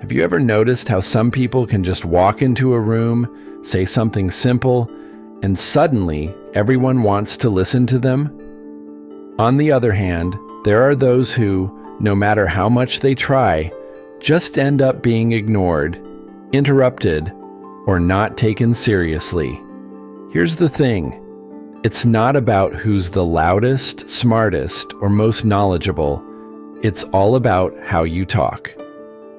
Have you ever noticed how some people can just walk into a room, say something simple, and suddenly everyone wants to listen to them? On the other hand, there are those who, no matter how much they try, just end up being ignored, interrupted, or not taken seriously. Here's the thing. It's not about who's the loudest, smartest, or most knowledgeable. It's all about how you talk.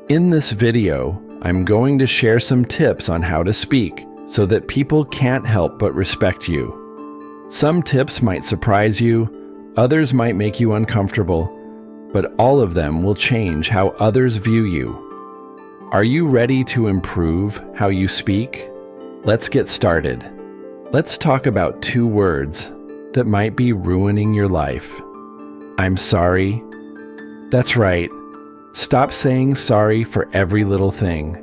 In this video, I'm going to share some tips on how to speak so that people can't help but respect you. Some tips might surprise you, others might make you uncomfortable, but all of them will change how others view you. Are you ready to improve how you speak? Let's get started. Let's talk about 2 words that might be ruining your life. I'm sorry. That's right. Stop saying sorry for every little thing.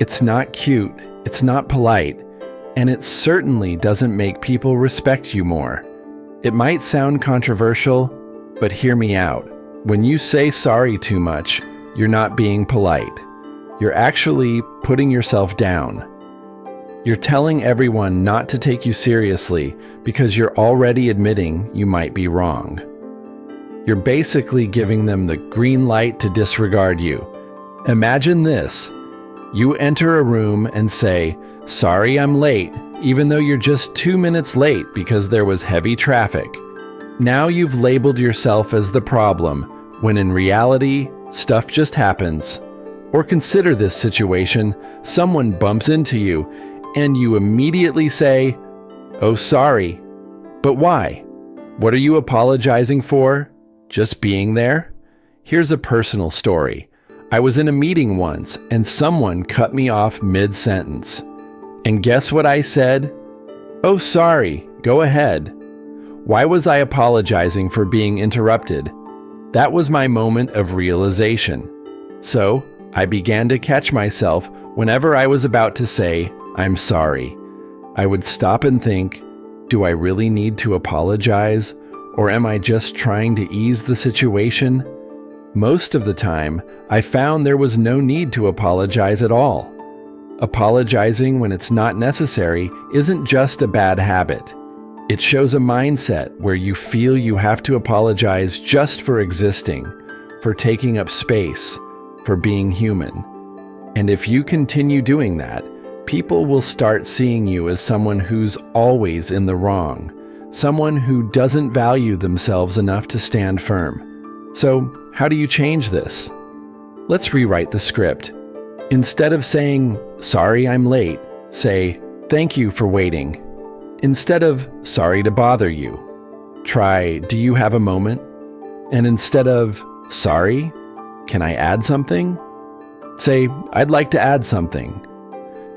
It's not cute, it's not polite, and it certainly doesn't make people respect you more. It might sound controversial, but hear me out. When you say sorry too much, you're not being polite. You're actually putting yourself down. You're telling everyone not to take you seriously because you're already admitting you might be wrong. You're basically giving them the green light to disregard you. Imagine this. You enter a room and say, "Sorry, I'm late," even though you're just 2 minutes late because there was heavy traffic. Now you've labeled yourself as the problem, when in reality, stuff just happens. Or consider this situation, someone bumps into you, and you immediately say, "Oh, sorry." But why? What are you apologizing for? Just being there? Here's a personal story. I was in a meeting once, and someone cut me off mid-sentence. And guess what I said? "Oh, sorry, go ahead." Why was I apologizing for being interrupted? That was my moment of realization. So, I began to catch myself whenever I was about to say, "I'm sorry." I would stop and think, do I really need to apologize? Or am I just trying to ease the situation? Most of the time, I found there was no need to apologize at all. Apologizing when it's not necessary isn't just a bad habit. It shows a mindset where you feel you have to apologize just for existing, for taking up space, for being human. And if you continue doing that, people will start seeing you as someone who's always in the wrong, someone who doesn't value themselves enough to stand firm. So, how do you change this? Let's rewrite the script. Instead of saying, "Sorry, I'm late," say, "Thank you for waiting." Instead of, "Sorry to bother you," try, "Do you have a moment?" And instead of, "Sorry, can I add something?" say, "I'd like to add something."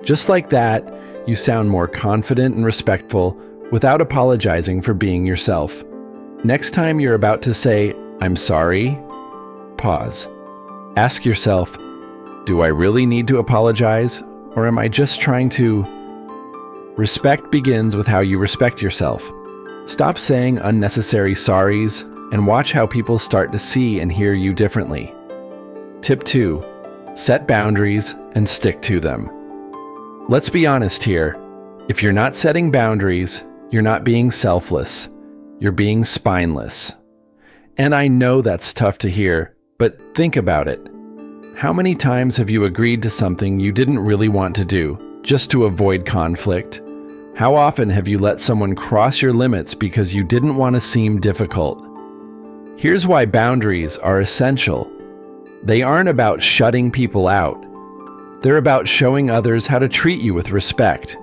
Just like that, you sound more confident and respectful without apologizing for being yourself. Next time you're about to say, "I'm sorry," pause. Ask yourself, do I really need to apologize, or am I just trying to? Respect begins with how you respect yourself. Stop saying unnecessary sorries and watch how people start to see and hear you differently. Tip 2. Set boundaries and stick to them. Let's be honest here. If you're not setting boundaries, you're not being selfless. You're being spineless. And I know that's tough to hear, but think about it. How many times have you agreed to something you didn't really want to do, just to avoid conflict? How often have you let someone cross your limits because you didn't want to seem difficult? Here's why boundaries are essential. They aren't about shutting people out. They're about showing others how to treat you with respect.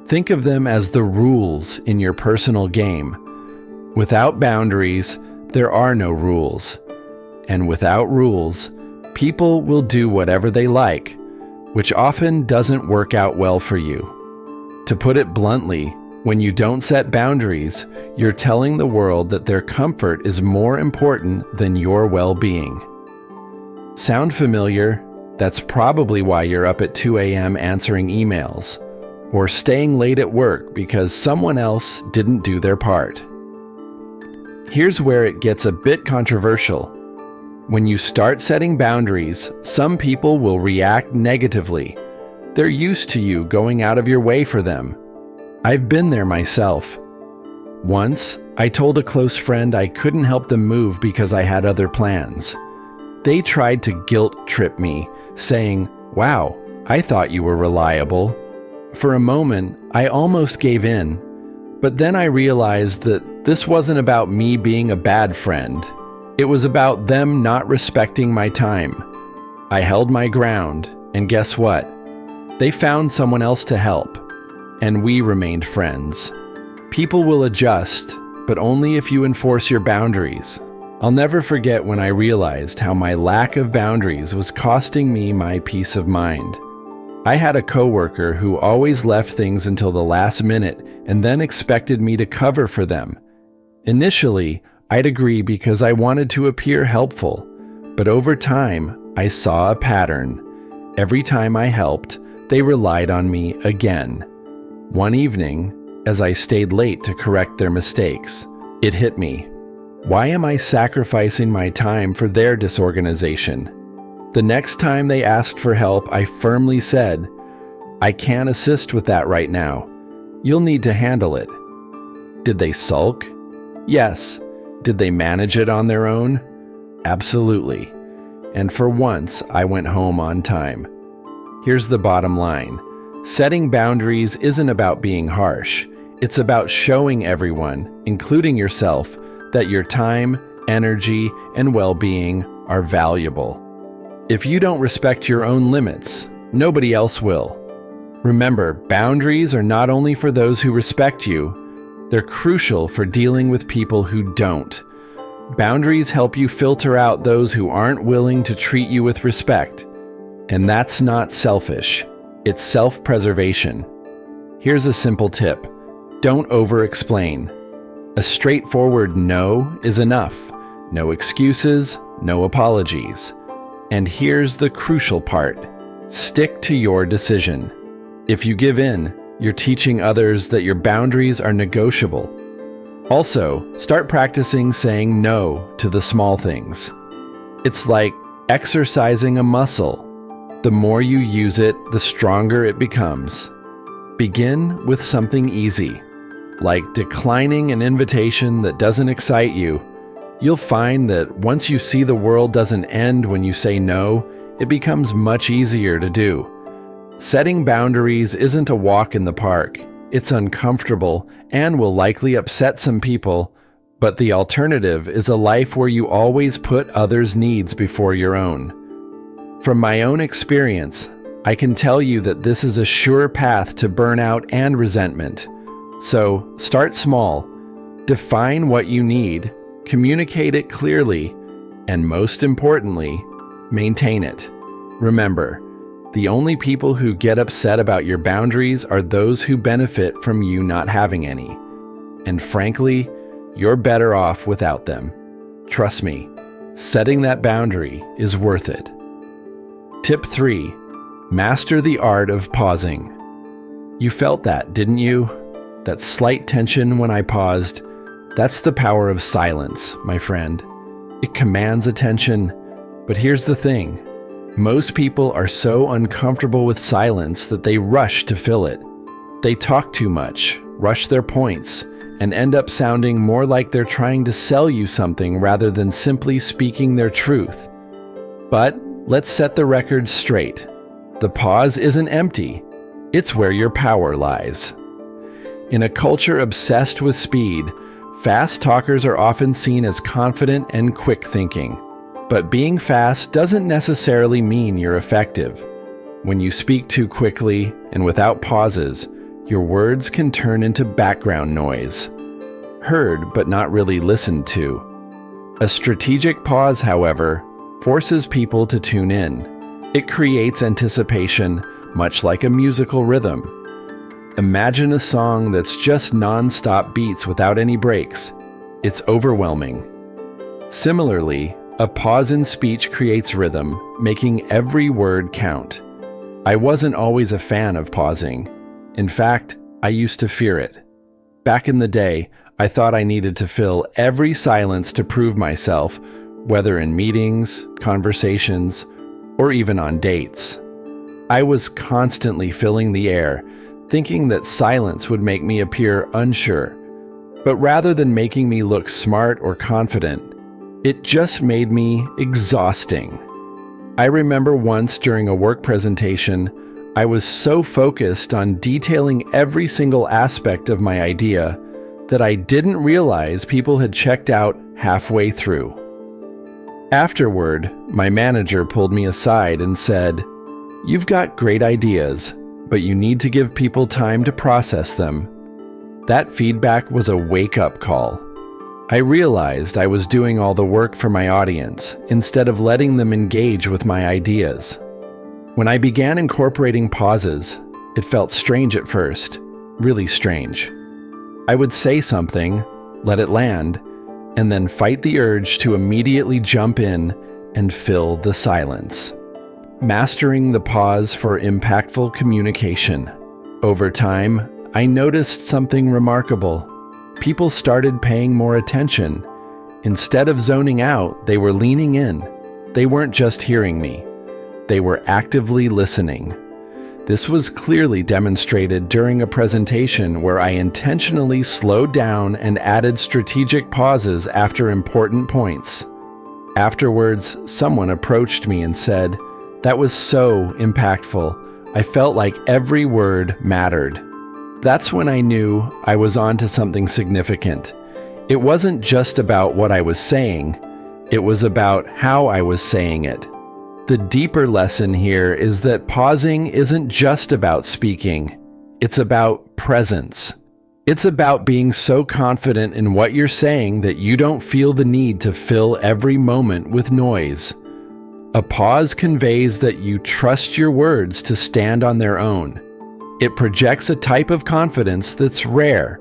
Think of them as the rules in your personal game. Without boundaries, there are no rules. And without rules, people will do whatever they like, which often doesn't work out well for you. To put it bluntly, when you don't set boundaries, you're telling the world that their comfort is more important than your well-being. Sound familiar? That's probably why you're up at 2 a.m. answering emails, or staying late at work because someone else didn't do their part. Here's where it gets a bit controversial. When you start setting boundaries, some people will react negatively. They're used to you going out of your way for them. I've been there myself. Once, I told a close friend I couldn't help them move because I had other plans. They tried to guilt trip me, saying, "Wow, I thought you were reliable." For a moment, I almost gave in, but then I realized that this wasn't about me being a bad friend. It was about them not respecting my time. I held my ground, and guess what? They found someone else to help, and we remained friends. People will adjust, but only if you enforce your boundaries. I'll never forget when I realized how my lack of boundaries was costing me my peace of mind. I had a coworker who always left things until the last minute and then expected me to cover for them. Initially, I'd agree because I wanted to appear helpful, but over time, I saw a pattern. Every time I helped, they relied on me again. One evening, as I stayed late to correct their mistakes, it hit me. Why am I sacrificing my time for their disorganization? The next time they asked for help, I firmly said, "I can't assist with that right now. You'll need to handle it." Did they sulk? Yes. Did they manage it on their own? Absolutely. And for once, I went home on time. Here's the bottom line. Setting boundaries isn't about being harsh. It's about showing everyone, including yourself, that your time, energy, and well-being are valuable. If you don't respect your own limits, nobody else will. Remember, boundaries are not only for those who respect you, they're crucial for dealing with people who don't. Boundaries help you filter out those who aren't willing to treat you with respect. And that's not selfish. It's self-preservation. Here's a simple tip. Don't over-explain. A straightforward no is enough. No excuses, no apologies. And here's the crucial part. Stick to your decision. If you give in, you're teaching others that your boundaries are negotiable. Also, start practicing saying no to the small things. It's like exercising a muscle. The more you use it, the stronger it becomes. Begin with something easy, like declining an invitation that doesn't excite you. You'll find that once you see the world doesn't end when you say no, it becomes much easier to do. Setting boundaries isn't a walk in the park. It's uncomfortable and will likely upset some people, but the alternative is a life where you always put others' needs before your own. From my own experience, I can tell you that this is a sure path to burnout and resentment. So start small, define what you need, communicate it clearly, and most importantly, maintain it. Remember, the only people who get upset about your boundaries are those who benefit from you not having any. And frankly, you're better off without them. Trust me, setting that boundary is worth it. Tip 3. Master the art of pausing. You felt that, didn't you? That slight tension when I paused. That's the power of silence, my friend. It commands attention, but here's the thing. Most people are so uncomfortable with silence that they rush to fill it. They talk too much, rush their points, and end up sounding more like they're trying to sell you something rather than simply speaking their truth. But let's set the record straight. The pause isn't empty. It's where your power lies. In a culture obsessed with speed, fast talkers are often seen as confident and quick thinking. But being fast doesn't necessarily mean you're effective. When you speak too quickly and without pauses, your words can turn into background noise. Heard but not really listened to. A strategic pause, however, forces people to tune in. It creates anticipation, much like a musical rhythm. Imagine a song that's just non-stop beats without any breaks. It's overwhelming. Similarly, a pause in speech creates rhythm, making every word count. I wasn't always a fan of pausing. In fact, I used to fear it. Back in the day, I thought I needed to fill every silence to prove myself, whether in meetings, conversations, or even on dates. I was constantly filling the air, thinking that silence would make me appear unsure. But rather than making me look smart or confident, it just made me exhausting. I remember once during a work presentation, I was so focused on detailing every single aspect of my idea that I didn't realize people had checked out halfway through. Afterward, my manager pulled me aside and said, "You've got great ideas, but you need to give people time to process them." That feedback was a wake-up call. I realized I was doing all the work for my audience instead of letting them engage with my ideas. When I began incorporating pauses, it felt strange at first, really strange. I would say something, let it land, and then fight the urge to immediately jump in and fill the silence. Mastering the pause for impactful communication. Over time, I noticed something remarkable. People started paying more attention. Instead of zoning out, they were leaning in. They weren't just hearing me. They were actively listening. This was clearly demonstrated during a presentation where I intentionally slowed down and added strategic pauses after important points. Afterwards, someone approached me and said, "That was so impactful. I felt like every word mattered." That's when I knew I was onto something significant. It wasn't just about what I was saying, it was about how I was saying it. The deeper lesson here is that pausing isn't just about speaking, it's about presence. It's about being so confident in what you're saying that you don't feel the need to fill every moment with noise. A pause conveys that you trust your words to stand on their own. It projects a type of confidence that's rare,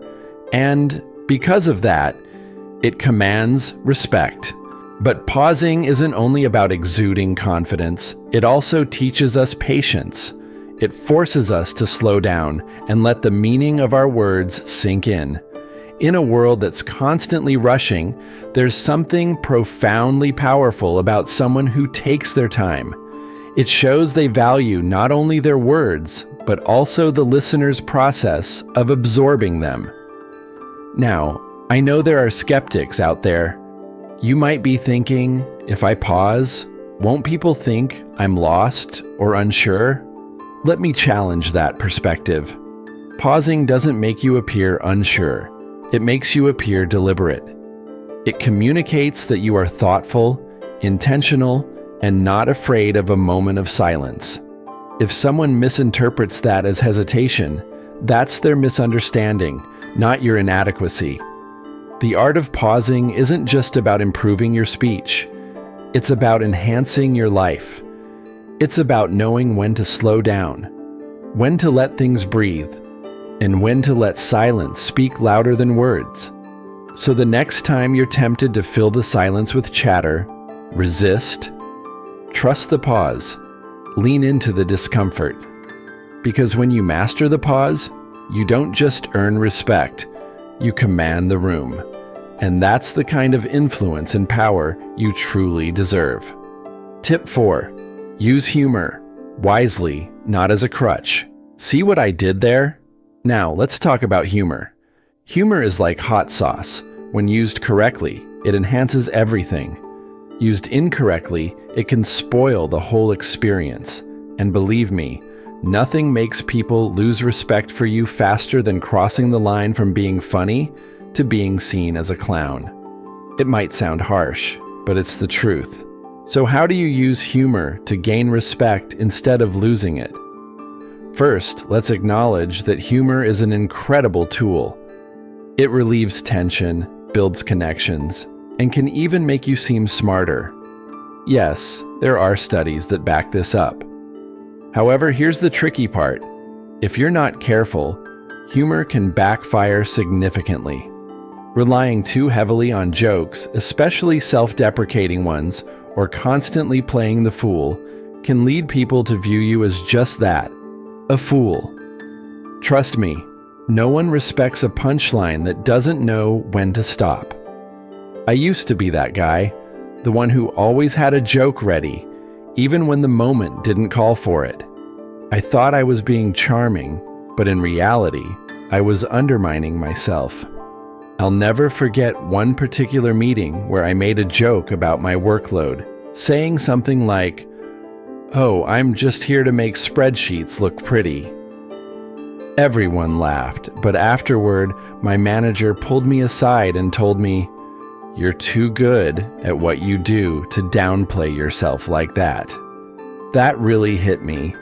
and because of that, it commands respect. But pausing isn't only about exuding confidence, it also teaches us patience. It forces us to slow down and let the meaning of our words sink in. In a world that's constantly rushing, there's something profoundly powerful about someone who takes their time. It shows they value not only their words, but also the listener's process of absorbing them. Now, I know there are skeptics out there. You might be thinking, if I pause, won't people think I'm lost or unsure? Let me challenge that perspective. Pausing doesn't make you appear unsure. It makes you appear deliberate. It communicates that you are thoughtful, intentional, and not afraid of a moment of silence. If someone misinterprets that as hesitation, that's their misunderstanding, not your inadequacy. The art of pausing isn't just about improving your speech. It's about enhancing your life. It's about knowing when to slow down, when to let things breathe, and when to let silence speak louder than words. So the next time you're tempted to fill the silence with chatter, resist, trust the pause, lean into the discomfort. Because when you master the pause, you don't just earn respect, you command the room. And that's the kind of influence and power you truly deserve. Tip 4. Use humor wisely, not as a crutch. See what I did there? Now, let's talk about humor. Humor is like hot sauce. When used correctly, it enhances everything. Used incorrectly, it can spoil the whole experience. And believe me, nothing makes people lose respect for you faster than crossing the line from being funny to being seen as a clown. It might sound harsh, but it's the truth. So how do you use humor to gain respect instead of losing it? First, let's acknowledge that humor is an incredible tool. It relieves tension, builds connections, and can even make you seem smarter. Yes, there are studies that back this up. However, here's the tricky part. If you're not careful, humor can backfire significantly. Relying too heavily on jokes, especially self-deprecating ones, or constantly playing the fool, can lead people to view you as just that, a fool. Trust me, no one respects a punchline that doesn't know when to stop. I used to be that guy, the one who always had a joke ready, even when the moment didn't call for it. I thought I was being charming, but in reality, I was undermining myself. I'll never forget one particular meeting where I made a joke about my workload, saying something like, "Oh, I'm just here to make spreadsheets look pretty." Everyone laughed, but afterward, my manager pulled me aside and told me, "You're too good at what you do to downplay yourself like that." That really hit me.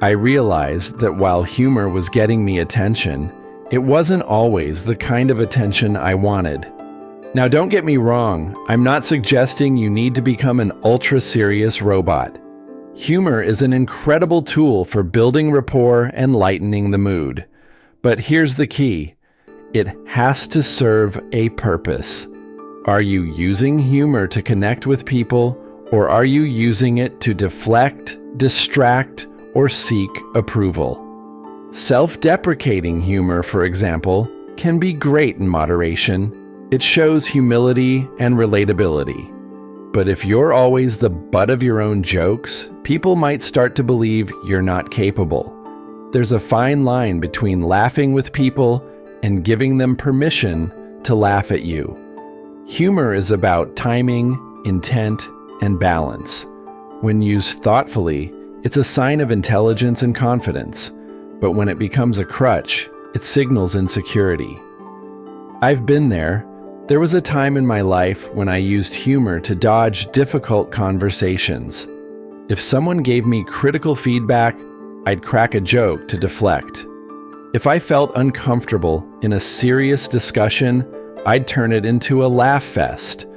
I realized that while humor was getting me attention, it wasn't always the kind of attention I wanted. Now, don't get me wrong, I'm not suggesting you need to become an ultra-serious robot. Humor is an incredible tool for building rapport and lightening the mood. But here's the key. It has to serve a purpose. Are you using humor to connect with people, or are you using it to deflect, distract, or seek approval? Self-deprecating humor, for example, can be great in moderation. It shows humility and relatability. But if you're always the butt of your own jokes, people might start to believe you're not capable. There's a fine line between laughing with people and giving them permission to laugh at you. Humor is about timing, intent, and balance. When used thoughtfully, it's a sign of intelligence and confidence. But when it becomes a crutch, it signals insecurity. I've been there. There was a time in my life when I used humor to dodge difficult conversations. If someone gave me critical feedback, I'd crack a joke to deflect. If I felt uncomfortable in a serious discussion, I'd turn it into a laugh fest.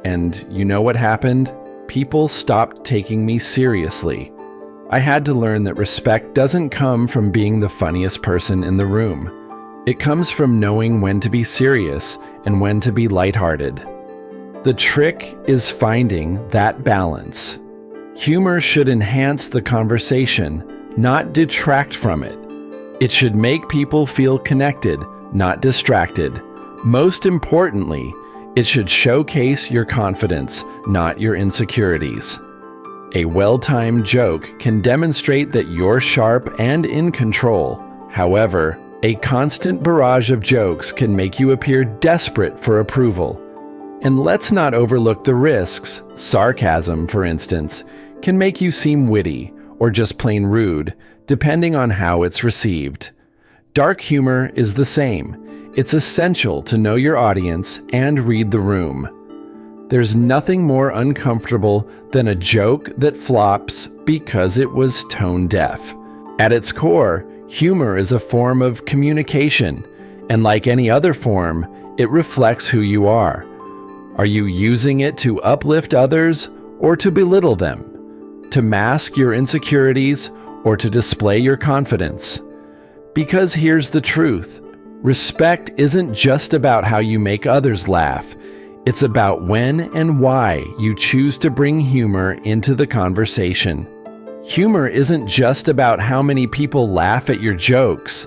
And you know what happened? People stopped taking me seriously. I had to learn that respect doesn't come from being the funniest person in the room. It comes from knowing when to be serious and when to be lighthearted. The trick is finding that balance. Humor should enhance the conversation, not detract from it. It should make people feel connected, not distracted. Most importantly, it should showcase your confidence, not your insecurities. A well-timed joke can demonstrate that you're sharp and in control. However, a constant barrage of jokes can make you appear desperate for approval. And let's not overlook the risks. Sarcasm, for instance, can make you seem witty or just plain rude, depending on how it's received. Dark humor is the same. It's essential to know your audience and read the room. There's nothing more uncomfortable than a joke that flops because it was tone deaf. At its core, humor is a form of communication, and like any other form, it reflects who you are. Are you using it to uplift others or to belittle them? To mask your insecurities or to display your confidence? Because here's the truth. Respect isn't just about how you make others laugh. It's about when and why you choose to bring humor into the conversation. Humor isn't just about how many people laugh at your jokes.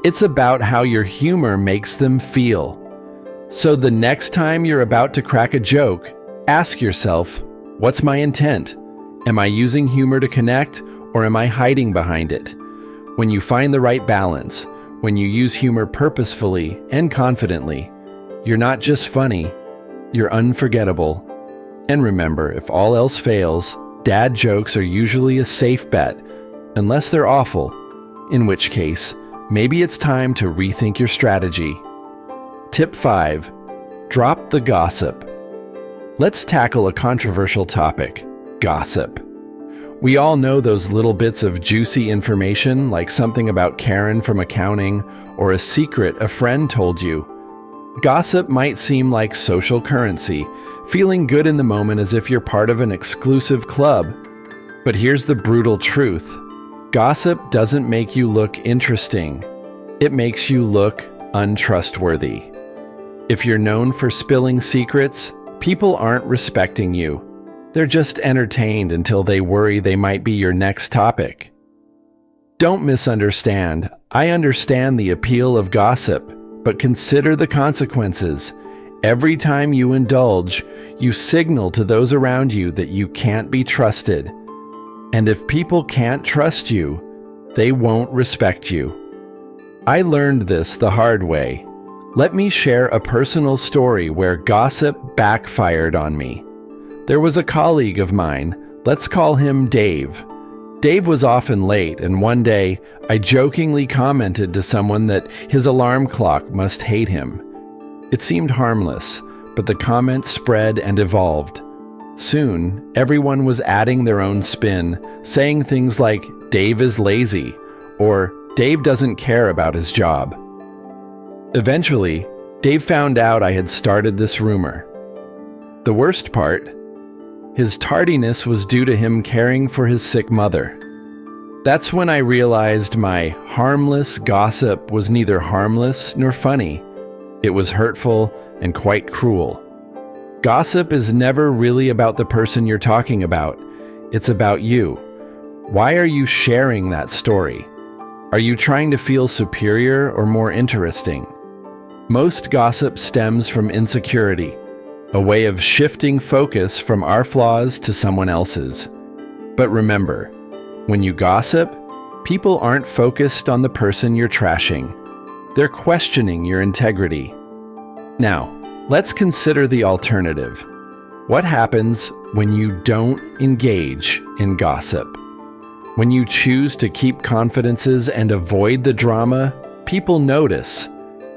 It's about how your humor makes them feel. So the next time you're about to crack a joke, ask yourself, what's my intent? Am I using humor to connect, or am I hiding behind it? When you find the right balance, when you use humor purposefully and confidently, you're not just funny, you're unforgettable. And remember, if all else fails, dad jokes are usually a safe bet, unless they're awful, in which case, maybe it's time to rethink your strategy. Tip 5. Drop the gossip. Let's tackle a controversial topic, gossip. We all know those little bits of juicy information, like something about Karen from accounting or a secret a friend told you. Gossip might seem like social currency, feeling good in the moment as if you're part of an exclusive club. But here's the brutal truth. Gossip doesn't make you look interesting. It makes you look untrustworthy. If you're known for spilling secrets, people aren't respecting you. They're just entertained until they worry they might be your next topic. Don't misunderstand. I understand the appeal of gossip, but consider the consequences. Every time you indulge, you signal to those around you that you can't be trusted. And if people can't trust you, they won't respect you. I learned this the hard way. Let me share a personal story where gossip backfired on me. There was a colleague of mine, let's call him Dave. Dave was often late, and one day I jokingly commented to someone that his alarm clock must hate him. It seemed harmless, but the comment spread and evolved. Soon, everyone was adding their own spin, saying things like, "Dave is lazy," or "Dave doesn't care about his job." Eventually, Dave found out I had started this rumor. The worst part? His tardiness was due to him caring for his sick mother. That's when I realized my harmless gossip was neither harmless nor funny. It was hurtful and quite cruel. Gossip is never really about the person you're talking about. It's about you. Why are you sharing that story? Are you trying to feel superior or more interesting? Most gossip stems from insecurity, a way of shifting focus from our flaws to someone else's. But remember, when you gossip, people aren't focused on the person you're trashing. They're questioning your integrity. Now, let's consider the alternative. What happens when you don't engage in gossip? When you choose to keep confidences and avoid the drama, people notice.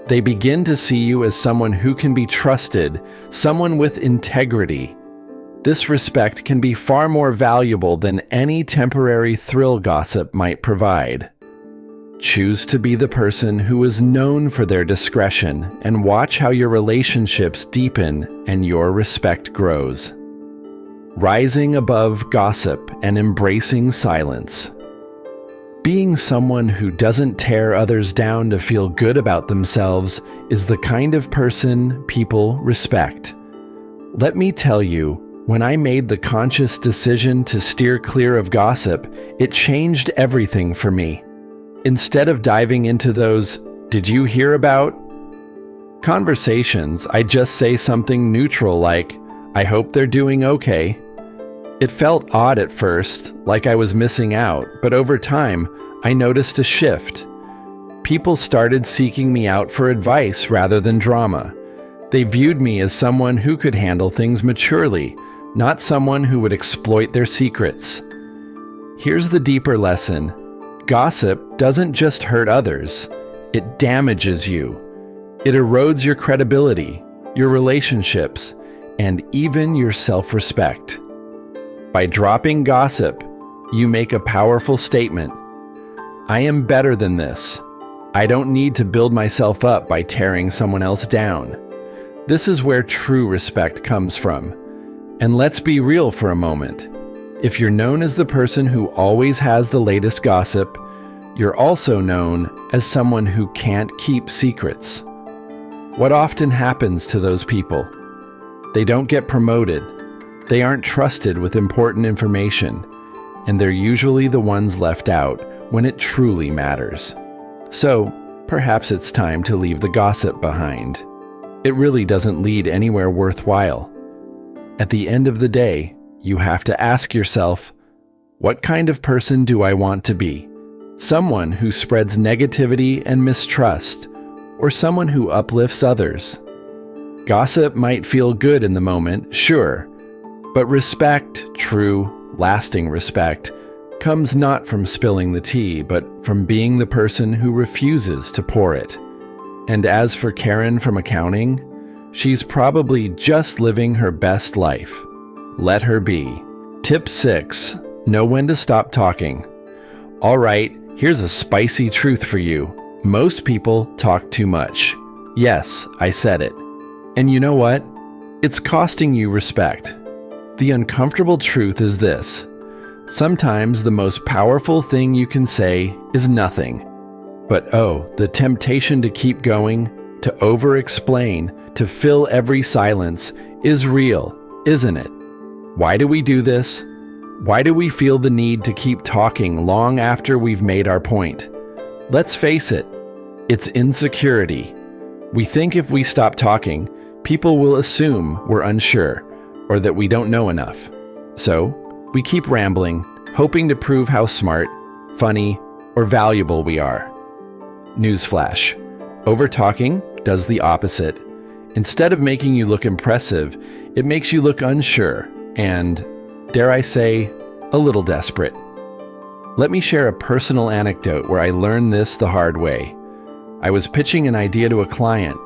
They begin to see you as someone who can be trusted, someone with integrity. This respect can be far more valuable than any temporary thrill gossip might provide. Choose to be the person who is known for their discretion and watch how your relationships deepen and your respect grows. Rising above gossip and embracing silence. Being someone who doesn't tear others down to feel good about themselves is the kind of person people respect. Let me tell you, when I made the conscious decision to steer clear of gossip, it changed everything for me. Instead of diving into those, "Did you hear about?" conversations, I just say something neutral like, "I hope they're doing okay." It felt odd at first, like I was missing out, but over time, I noticed a shift. People started seeking me out for advice rather than drama. They viewed me as someone who could handle things maturely, not someone who would exploit their secrets. Here's the deeper lesson. Gossip doesn't just hurt others, it damages you. It erodes your credibility, your relationships, and even your self-respect. By dropping gossip, you make a powerful statement. I am better than this. I don't need to build myself up by tearing someone else down. This is where true respect comes from. And let's be real for a moment. If you're known as the person who always has the latest gossip, you're also known as someone who can't keep secrets. What often happens to those people? They don't get promoted. They aren't trusted with important information, and they're usually the ones left out when it truly matters. So, perhaps it's time to leave the gossip behind. It really doesn't lead anywhere worthwhile. At the end of the day, you have to ask yourself, what kind of person do I want to be? Someone who spreads negativity and mistrust, or someone who uplifts others? Gossip might feel good in the moment, sure, but respect, true, lasting respect, comes not from spilling the tea, but from being the person who refuses to pour it. And as for Karen from accounting, she's probably just living her best life. Let her be. Tip 6. Know when to stop talking. All right, here's a spicy truth for you. Most people talk too much. Yes, I said it. And you know what? It's costing you respect. The uncomfortable truth is this. Sometimes the most powerful thing you can say is nothing. But oh, the temptation to keep going, to over-explain, to fill every silence is real, isn't it? Why do we do this? Why do we feel the need to keep talking long after we've made our point? Let's face it, it's insecurity. We think if we stop talking, People will assume we're unsure or that we don't know enough. So, we keep rambling, hoping to prove how smart, funny, or valuable we are. Newsflash: over-talking does the opposite. Instead of making you look impressive, it makes you look unsure and, dare I say, a little desperate. Let me share a personal anecdote where I learned this the hard way. I was pitching an idea to a client,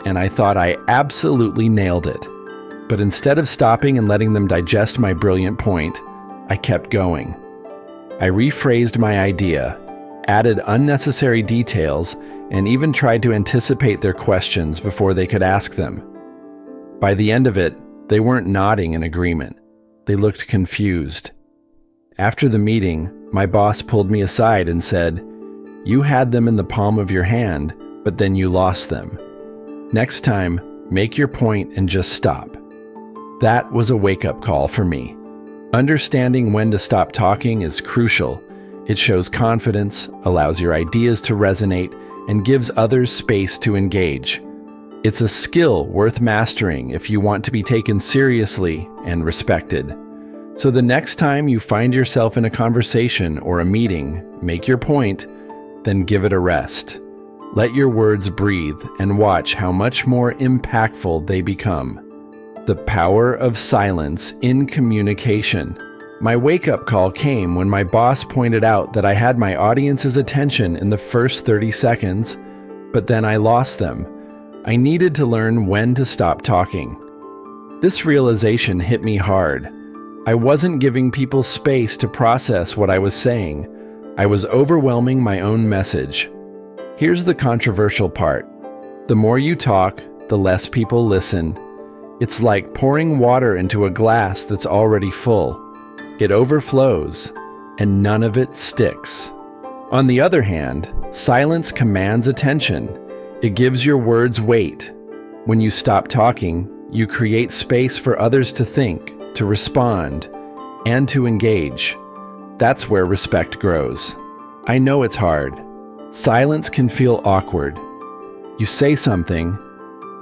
and I thought I absolutely nailed it. But instead of stopping and letting them digest my brilliant point, I kept going. I rephrased my idea, added unnecessary details, and even tried to anticipate their questions before they could ask them. By the end of it, they weren't nodding in agreement. They looked confused. After the meeting, my boss pulled me aside and said, "You had them in the palm of your hand, but then you lost them. Next time, make your point and just stop." That was a wake-up call for me. Understanding when to stop talking is crucial. It shows confidence, allows your ideas to resonate, and gives others space to engage. It's a skill worth mastering if you want to be taken seriously and respected. So the next time you find yourself in a conversation or a meeting, make your point, then give it a rest. Let your words breathe and watch how much more impactful they become. The power of silence in communication. My wake-up call came when my boss pointed out that I had my audience's attention in the first 30 seconds, but then I lost them. I needed to learn when to stop talking. This realization hit me hard. I wasn't giving people space to process what I was saying. I was overwhelming my own message. Here's the controversial part. The more you talk, the less people listen. It's like pouring water into a glass that's already full. It overflows, and none of it sticks. On the other hand, silence commands attention. It gives your words weight. When you stop talking, you create space for others to think, to respond, and to engage. That's where respect grows. I know it's hard. Silence can feel awkward. You say something,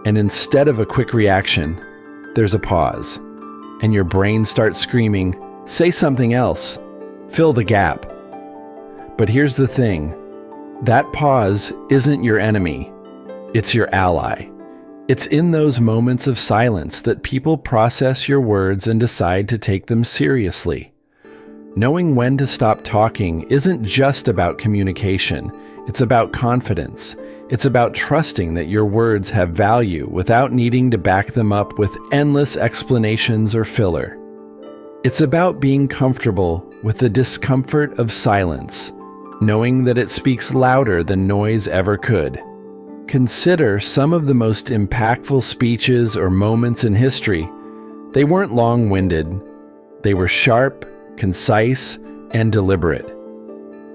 and instead of a quick reaction, there's a pause, and your brain starts screaming, "Say something else. Fill the gap." But here's the thing. That pause isn't your enemy. It's your ally. It's in those moments of silence that people process your words and decide to take them seriously. Knowing when to stop talking isn't just about communication. It's about confidence. It's about trusting that your words have value without needing to back them up with endless explanations or filler. It's about being comfortable with the discomfort of silence, knowing that it speaks louder than noise ever could. Consider some of the most impactful speeches or moments in history. They weren't long-winded. They were sharp, concise, and deliberate.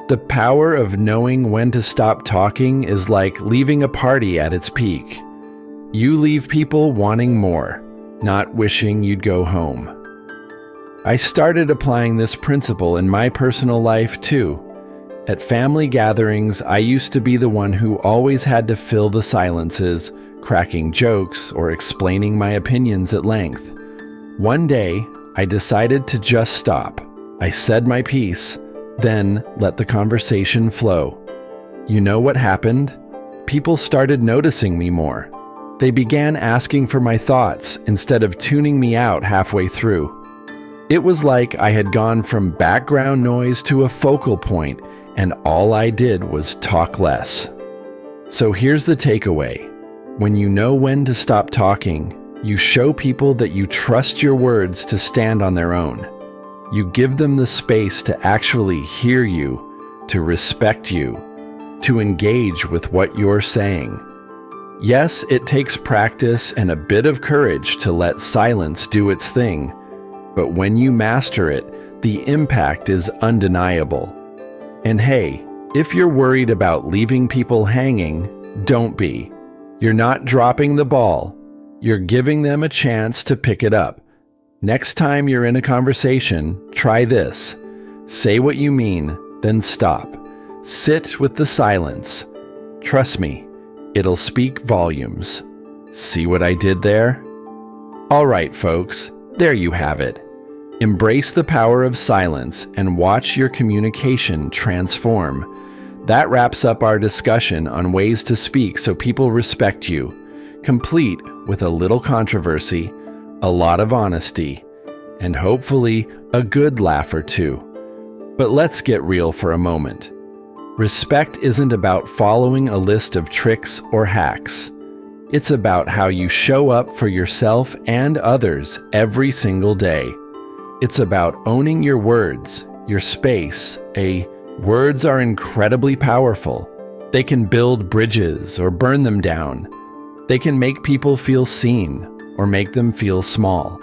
The power of knowing when to stop talking is like leaving a party at its peak. You leave people wanting more, not wishing you'd go home. I started applying this principle in my personal life too. At family gatherings, I used to be the one who always had to fill the silences, cracking jokes or explaining my opinions at length. One day, I decided to just stop. I said my piece, then let the conversation flow. You know what happened? People started noticing me more. They began asking for my thoughts instead of tuning me out halfway through. It was like I had gone from background noise to a focal point, and all I did was talk less. So here's the takeaway. When you know when to stop talking, you show people that you trust your words to stand on their own. You give them the space to actually hear you, to respect you, to engage with what you're saying. Yes, it takes practice and a bit of courage to let silence do its thing, but when you master it, the impact is undeniable. And hey, if you're worried about leaving people hanging, don't be. You're not dropping the ball. You're giving them a chance to pick it up. Next time you're in a conversation, try this. Say what you mean, then stop. Sit with the silence. Trust me, it'll speak volumes. See what I did there? All right, folks, there you have it. Embrace the power of silence and watch your communication transform. That wraps up our discussion on ways to speak so people respect you, complete with a little controversy, a lot of honesty, and hopefully a good laugh or two. But let's get real for a moment. Respect isn't about following a list of tricks or hacks. It's about how you show up for yourself and others every single day. It's about owning your words, your space. Words are incredibly powerful. They can build bridges or burn them down. They can make people feel seen or make them feel small.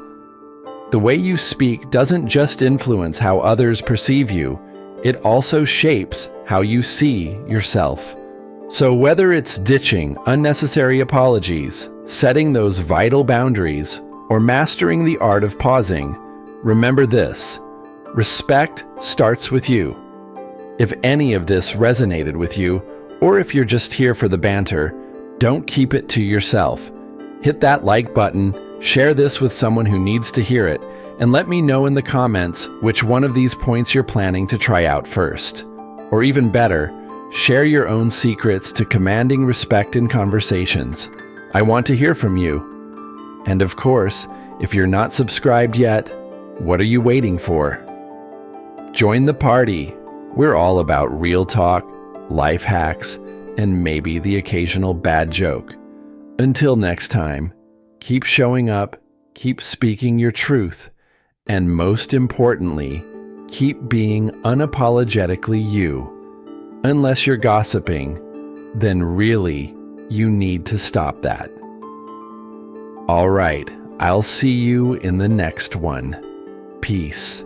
The way you speak doesn't just influence how others perceive you, it also shapes how you see yourself. So whether it's ditching unnecessary apologies, setting those vital boundaries, or mastering the art of pausing, remember this: respect starts with you. If any of this resonated with you, or if you're just here for the banter, don't keep it to yourself. Hit that like button, share this with someone who needs to hear it, and let me know in the comments which one of these points you're planning to try out first. Or even better, share your own secrets to commanding respect in conversations. I want to hear from you. And of course, if you're not subscribed yet, what are you waiting for? Join the party. We're all about real talk, life hacks, and maybe the occasional bad joke. Until next time, keep showing up, keep speaking your truth, and most importantly, keep being unapologetically you. Unless you're gossiping, then really, you need to stop that. All right, I'll see you in the next one. Peace.